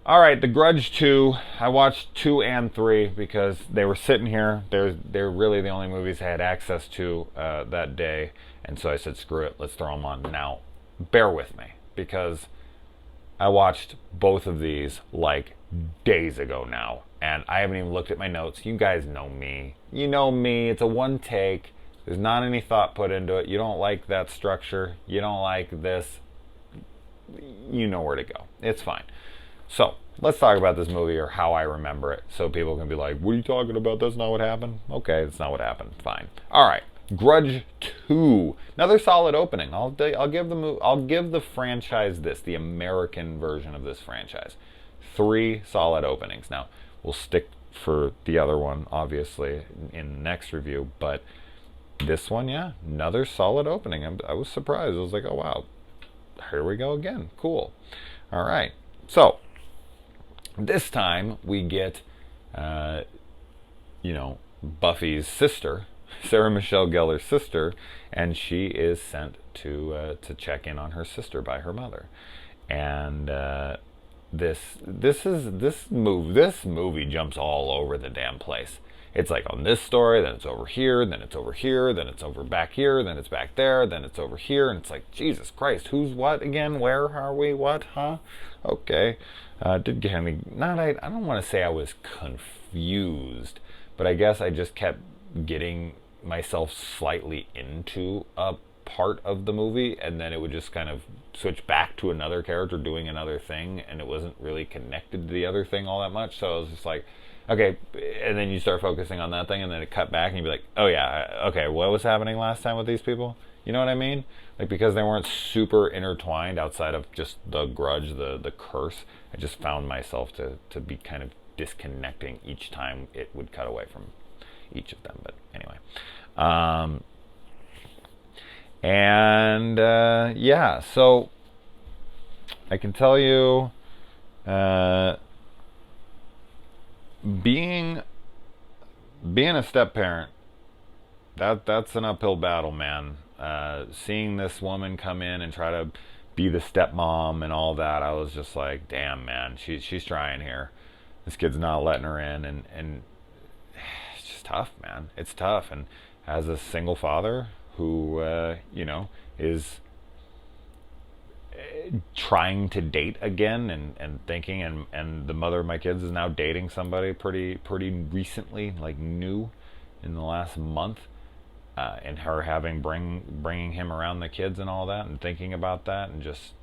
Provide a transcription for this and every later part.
All right, The Grudge 2. I watched 2 and 3 because they were sitting here. They're really the only movies I had access to that day. And so I said, screw it, let's throw them on. Now, bear with me because I watched both of these like days ago now. And I haven't even looked at my notes. You guys know me. You know me. It's a one take. There's not any thought put into it. You don't like that structure. You don't like this. You know where to go. It's fine. So, let's talk about this movie or how I remember it so people can be like, what are you talking about? That's not what happened? Okay, that's not what happened. Fine. All right. Grudge 2. Another solid opening. I'll give the franchise this, the American version of this franchise. 3 solid openings. Now, we'll stick for the other one, obviously, in the next review, but this one, yeah, another solid opening. I was surprised. I was like, oh, wow. Here we go again. Cool. All right. So, this time we get, Buffy's sister, Sarah Michelle Gellar's sister, and she is sent to check in on her sister by her mother. And this movie jumps all over the damn place. It's like on this story, then it's over here, then it's over here, then it's over back here, then it's back there, then it's over here, and it's like, Jesus Christ, who's what again? Where are we? What? Huh? Okay. Did get me. I don't want to say I was confused, but I guess I just kept getting myself slightly into a part of the movie, and then it would just kind of switch back to another character doing another thing, and it wasn't really connected to the other thing all that much. So I was just like, okay, and then you start focusing on that thing, and then it cut back, and you'd be like, oh yeah, okay, what was happening last time with these people? You know what I mean? Like, because they weren't super intertwined outside of just the grudge, the curse, I just found myself to be kind of disconnecting each time it would cut away from each of them. But anyway. Yeah, so I can tell you, being a step parent, that's an uphill battle, man. Seeing this woman come in and try to be the stepmom and all that, I was just like, damn, man, she's trying here. This kid's not letting her in, and it's just tough, man. It's tough. And as a single father who is trying to date again and thinking, and the mother of my kids is now dating somebody pretty recently, like new in the last month, and her having bringing him around the kids and all that, and thinking about that, and just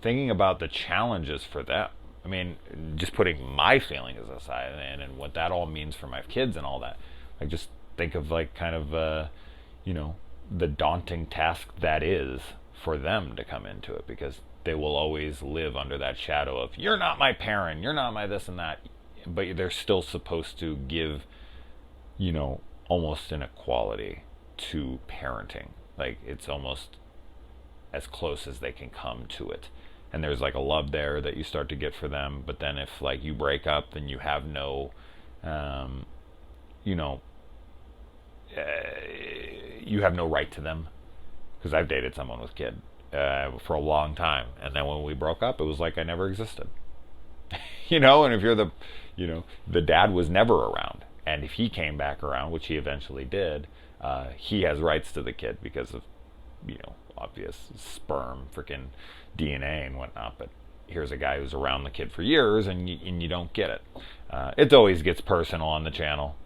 thinking about the challenges for them. I mean, just putting my feelings aside and what that all means for my kids and all that. I just think of like kind of the daunting task that is for them to come into it, because they will always live under that shadow of, you're not my parent, you're not my this and that, but they're still supposed to give almost an equality to parenting. Like, it's almost as close as they can come to it, and there's like a love there that you start to get for them. But then if like you break up, then you have no you have no right to them, because I've dated someone with kid for a long time, and then when we broke up, it was like I never existed. And if you're the dad was never around, and if he came back around, which he eventually did, he has rights to the kid because of obvious sperm freaking DNA and whatnot. But here's a guy who's around the kid for years, and you don't get it. It always gets personal on the channel.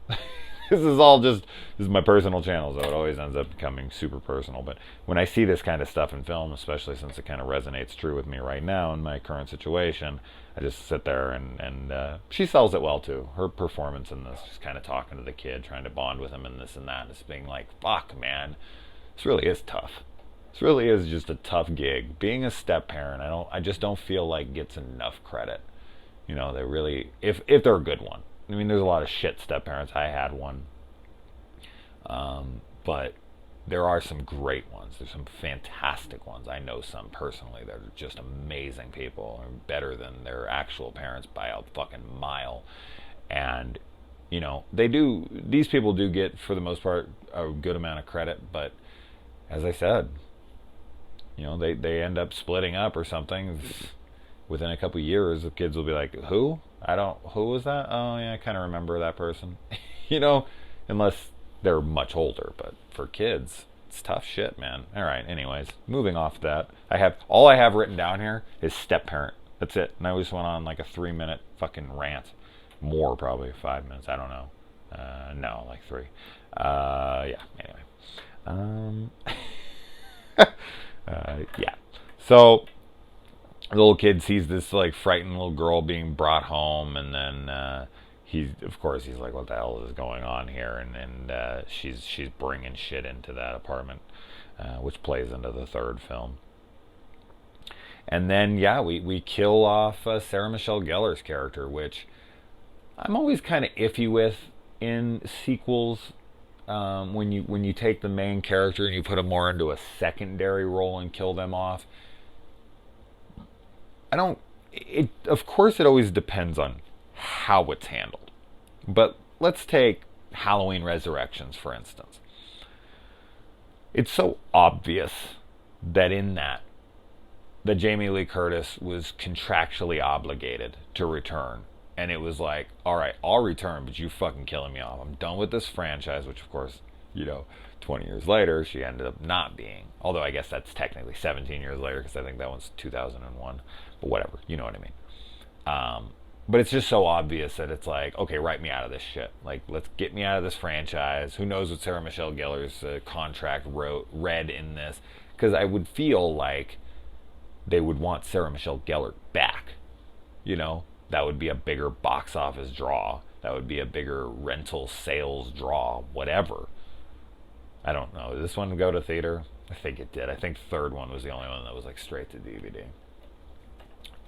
This is my personal channel, so it always ends up becoming super personal. But when I see this kind of stuff in film, especially since it kind of resonates true with me right now in my current situation, I just sit there and she sells it well too. Her performance in this, just kind of talking to the kid, trying to bond with him and this and that, just being like, fuck, man, this really is tough. This really is just a tough gig. Being a step parent, I just don't feel like gets enough credit. They really, if they're a good one. I mean, there's a lot of shit step parents. I had one. But there are some great ones. There's some fantastic ones. I know some personally that are just amazing people, and better than their actual parents by a fucking mile. And, these people do get, for the most part, a good amount of credit. But as I said, they end up splitting up or something. within a couple years, the kids will be like, who? Who was that? Oh, yeah, I kind of remember that person. you know, unless they're much older. But for kids, it's tough shit, man. All right, anyways, moving off that. All I have written down here is step parent. That's it. And I just went on like a 3-minute fucking rant. More, probably 5 minutes. I don't know. No, like 3. Yeah, anyway. Yeah. So the little kid sees this like frightened little girl being brought home, and then he's like, what the hell is going on here? And she's bringing shit into that apartment, which plays into the third film. And then we kill off Sarah Michelle Gellar's character, which I'm always kind of iffy with in sequels. When you take the main character and you put them more into a secondary role and kill them off. Of course it always depends on how it's handled. But let's take Halloween Resurrections, for instance. It's so obvious that in that Jamie Lee Curtis was contractually obligated to return. And it was like, all right, I'll return, but you fucking killing me off. I'm done with this franchise, which of course, 20 years later, she ended up not being. Although I guess that's technically 17 years later, because I think that one's 2001. But whatever, you know what I mean. But it's just so obvious that it's like, okay, write me out of this shit. Like, let's get me out of this franchise. Who knows what Sarah Michelle Gellar's contract read in this? Because I would feel like they would want Sarah Michelle Gellar back, That would be a bigger box office draw. That would be a bigger rental sales draw, whatever. I don't know. Did this one go to theater? I think it did. I think the third one was the only one that was like straight to DVD.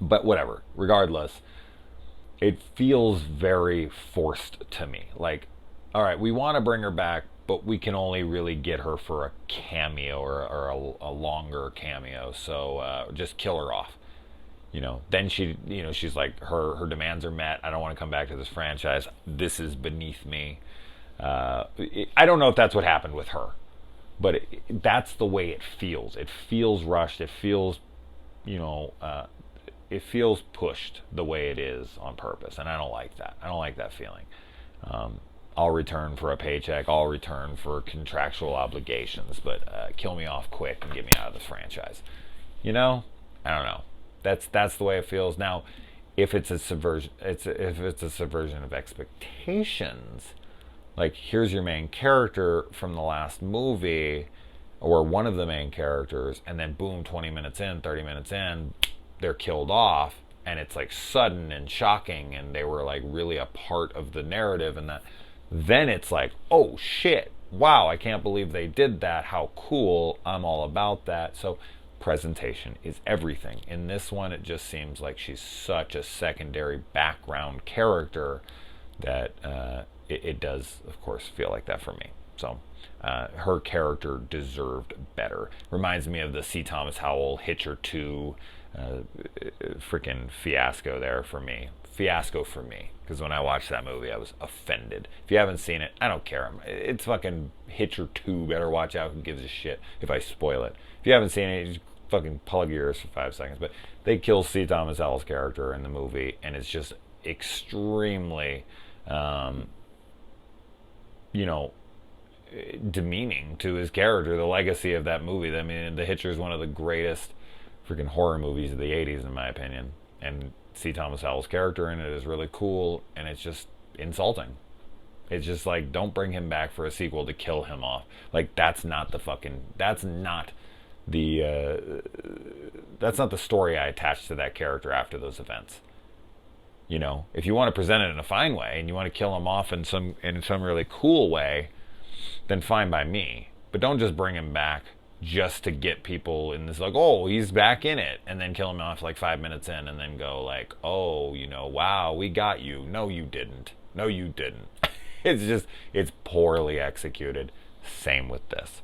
But whatever. Regardless, it feels very forced to me. Like, all right, we want to bring her back, but we can only really get her for a cameo or a longer cameo. So just kill her off. Then she's like, her demands are met. I don't want to come back to this franchise. This is beneath me. I don't know if that's what happened with her, but that's the way it feels. It feels rushed. It feels, it feels pushed the way it is on purpose. And I don't like that. I don't like that feeling. I'll return for a paycheck. I'll return for contractual obligations, but keil me off quick and get me out of this franchise. I don't know. That's the way it feels. Now, if it's a subversion, if it's a subversion of expectations, like here's your main character from the last movie, or one of the main characters, and then boom, 20 minutes in, 30 minutes in, they're killed off, and it's like sudden and shocking, and they were like really a part of the narrative, and that, then it's like, oh shit, wow, I can't believe they did that. How cool! I'm all about that. So. Presentation is everything. In this one, it just seems like she's such a secondary background character that it does, of course, feel like that for me. So her character deserved better. Reminds me of the C. Thomas Howell Hitcher 2 freaking fiasco there for me. Fiasco for me. Because when I watched that movie, I was offended. If you haven't seen it, I don't care. It's fucking Hitcher 2. Better watch out. Who gives a shit if I spoil it? If you haven't seen it, just fucking plug your ears for 5 seconds. But they kill C. Thomas Howell's character in the movie, and it's just extremely, demeaning to his character, the legacy of that movie. I mean, The Hitcher is one of the greatest freaking horror movies of the 80s, in my opinion. And C. Thomas Howell's character in it is really cool, and it's just insulting. It's just like, don't bring him back for a sequel to kill him off. Like, that's not the story I attached to that character after those events. If you want to present it in a fine way and you want to kill him off in some really cool way, then fine by me. But don't just bring him back just to get people in this, like, oh, he's back in it, and then kill him off like 5 minutes in, and then go like, oh, wow, we got you. No, you didn't. It's poorly executed. Same with this.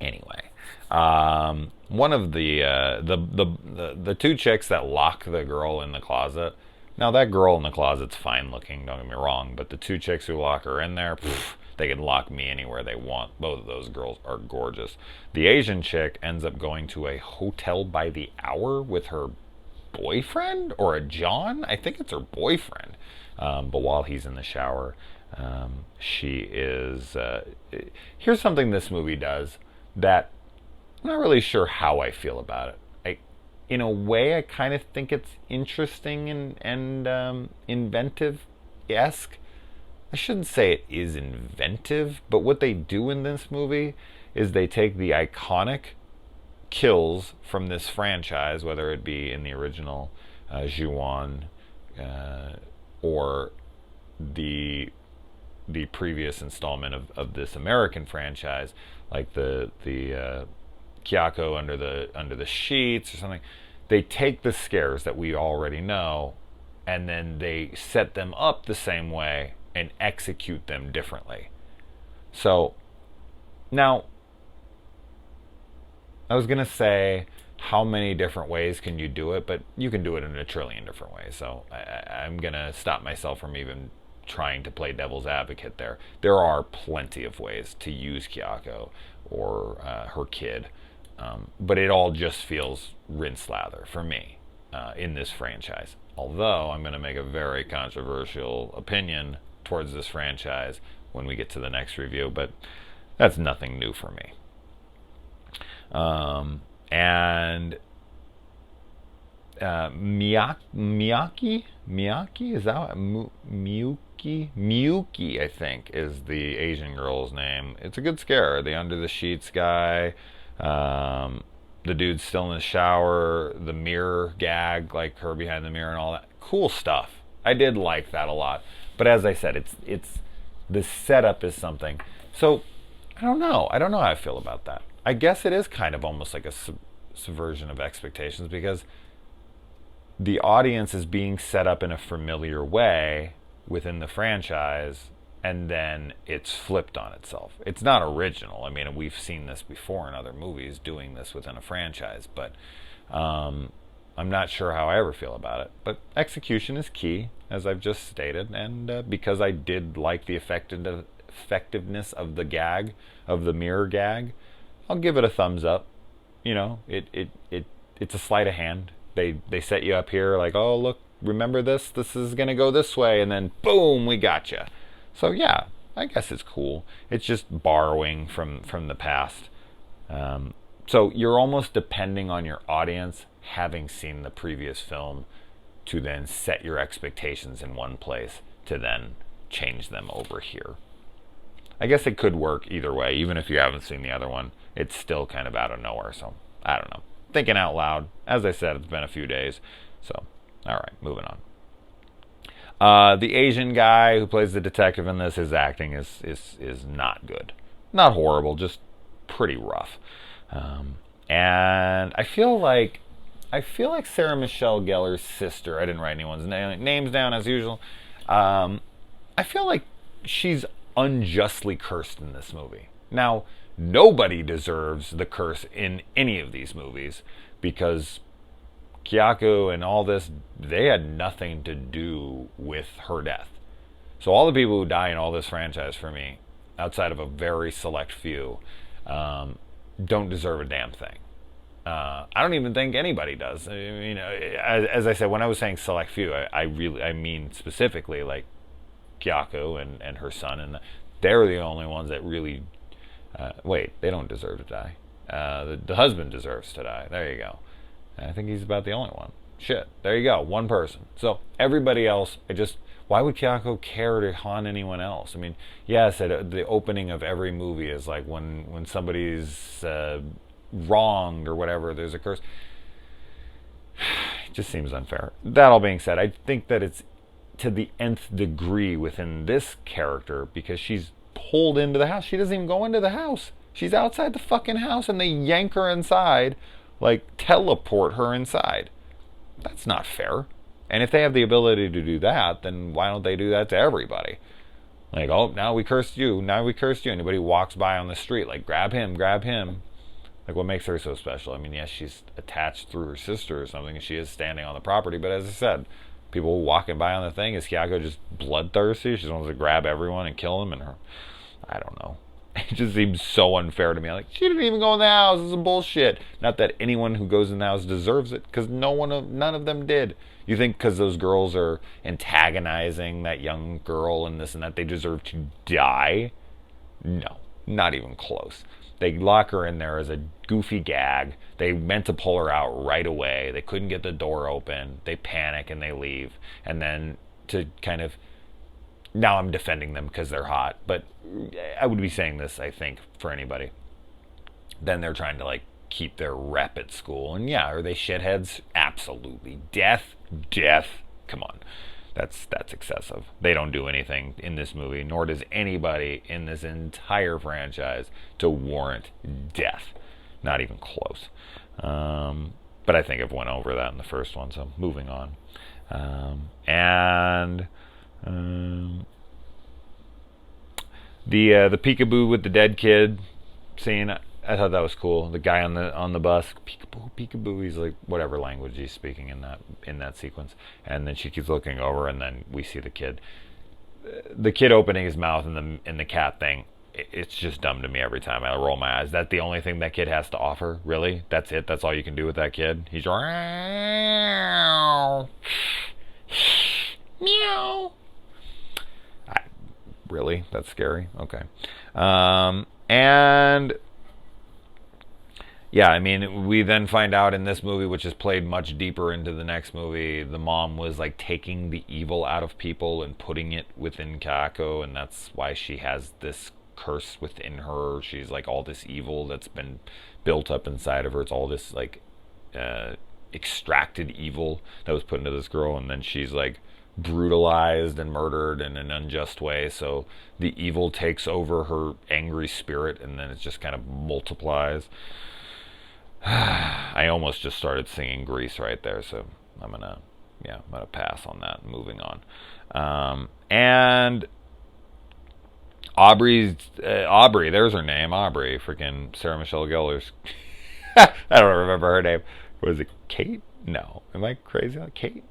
Anyway, one of the 2 chicks that lock the girl in the closet. Now, that girl in the closet's fine looking, don't get me wrong, but the 2 chicks who lock her in there, they can lock me anywhere they want. Both of those girls are gorgeous. The Asian chick ends up going to a hotel by the hour with her boyfriend or a John. I think it's her boyfriend. But while he's in the shower, she is. Here's something this movie does that I'm not really sure how I feel about it. In a way, I kind of think it's interesting and inventive-esque. I shouldn't say it is inventive, but what they do in this movie is they take the iconic kills from this franchise, whether it be in the original Ju-on or the previous installment of this American franchise, like the Kyako under the sheets or something. They take the scares that we already know, and then they set them up the same way and execute them differently. So now, I was gonna say, how many different ways can you do it? But you can do it in a trillion different ways. So I'm gonna stop myself from even trying to play devil's advocate there. There are plenty of ways to use Kyako or her kid. But it all just feels rinse lather for me in this franchise. Although I'm going to make a very controversial opinion towards this franchise when we get to the next review, but that's nothing new for me. And Miyaki, is that Miyuki, I think, is the Asian girl's name. It's a good scare. The under the sheets guy. The dude's still in the shower, the mirror gag, like her behind the mirror and all that. Cool stuff. I did like that a lot. But as I said, it's the setup is something. So I don't know how I feel about that. I guess it is kind of almost like a subversion of expectations, because the audience is being set up in a familiar way within the franchise, and then it's flipped on itself. It's not original. I mean, we've seen this before in other movies, doing this within a franchise, but I'm not sure how I ever feel about it. But execution is key, as I've just stated, and because I did like the effectiveness of the gag, of the mirror gag, I'll give it a thumbs up. You know, it's a sleight of hand. They set you up here like, oh, look, remember this? This is going to go this way, and then boom, we got you. So yeah, I guess it's cool. It's just borrowing from the past. So you're almost depending on your audience having seen the previous film to then set your expectations in one place to then change them over here. I guess it could work either way. Even if you haven't seen the other one, it's still kind of out of nowhere. So I don't know. Thinking out loud. As I said, it's been a few days. So, all right, moving on. The Asian guy who plays the detective in this, his acting is not good. Not horrible, just pretty rough. And I feel like Sarah Michelle Gellar's sister, I didn't write anyone's names down as usual. I feel like she's unjustly cursed in this movie. Now, nobody deserves the curse in any of these movies, because Kyako and all this, they had nothing to do with her death. So all the people who die in all this franchise, for me, outside of a very select few, don't deserve a damn thing. I don't even think anybody does. I mean, as I said, when I was saying select few, I mean specifically like Kyako and her son, and they're the only ones that really. Wait, they don't deserve to die. The husband deserves to die. There you go. I think he's about the only one. Shit. There you go. One person. So everybody else, why would Kyako care to haunt anyone else? I mean, yes, at the opening of every movie is like when somebody's wronged or whatever, there's a curse. It just seems unfair. That all being said, I think that it's to the nth degree within this character, because she's pulled into the house. She doesn't even go into the house. She's outside the fucking house, and they yank her inside, like teleport her inside. That's not fair. And if they have the ability to do that, then why don't they do that to everybody? Like, oh, now we cursed you. Now we cursed you. Anybody walks by on the street, like, grab him, grab him. Like, what makes her so special? I mean, yes, she's attached through her sister or something, and she is standing on the property. But as I said, people walking by on the thing, is Kyako just bloodthirsty? She just wants to grab everyone and kill them, and her, I don't know. It just seems so unfair to me. I'm like, she didn't even go in the house. This is bullshit. Not that anyone who goes in the house deserves it, because none of them did. You think because those girls are antagonizing that young girl and this and that, they deserve to die? No, not even close. They lock her in there as a goofy gag. They meant to pull her out right away. They couldn't get the door open. They panic and they leave. And then to kind of, now I'm defending them because they're hot, but I would be saying this, I think, for anybody. Then they're trying to like keep their rep at school. And yeah, are they shitheads? Absolutely. Death. Come on. That's excessive. They don't do anything in this movie, nor does anybody in this entire franchise to warrant death. Not even close. But I think I've went over that in the first one, so moving on. The peekaboo with the dead kid scene, I thought that was cool. The guy on the bus, peekaboo. He's like whatever language he's speaking in that sequence, and then she keeps looking over, and then we see the kid. The kid opening his mouth in the cat thing. It's just dumb to me every time I roll my eyes. That's the only thing that kid has to offer. Really? That's it? That's all you can do with that kid? He's meow. Really? That's scary? Okay. And yeah, I mean, we then find out in this movie, which is played much deeper into the next movie, the mom was like taking the evil out of people and putting it within Kako, and that's why she has this curse within her. She's like all this evil that's been built up inside of her. It's all this like extracted evil that was put into this girl, and then she's like brutalized and murdered in an unjust way, so the evil takes over her angry spirit, and then it just kind of multiplies. I almost just started singing Grease right there, so I'm gonna pass on that. Moving on. And Aubrey, there's her name, Aubrey, freaking Sarah Michelle Gellar's. I don't remember her name. Was it Kate? No, am I crazy? Kate?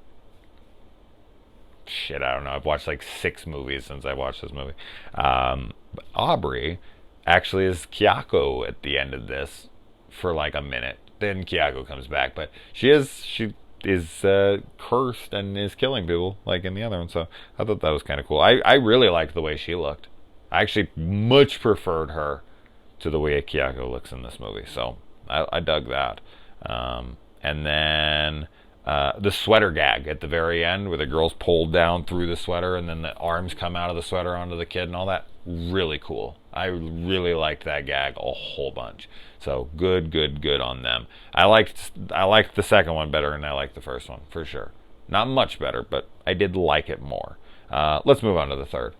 Shit, I don't know. I've watched like 6 movies since I watched this movie. But Aubrey actually is Kyako at the end of this for like a minute. Then Kyako comes back, but she is cursed and is killing people like in the other one. So I thought that was kind of cool. I really liked the way she looked. I actually much preferred her to the way Kyako looks in this movie. So I dug that. And then the sweater gag at the very end where the girl's pulled down through the sweater and then the arms come out of the sweater onto the kid and all that. Really cool. I really liked that gag a whole bunch. So good on them. I liked the second one better than I liked the first one, for sure. Not much better, but I did like it more. Let's move on to the third.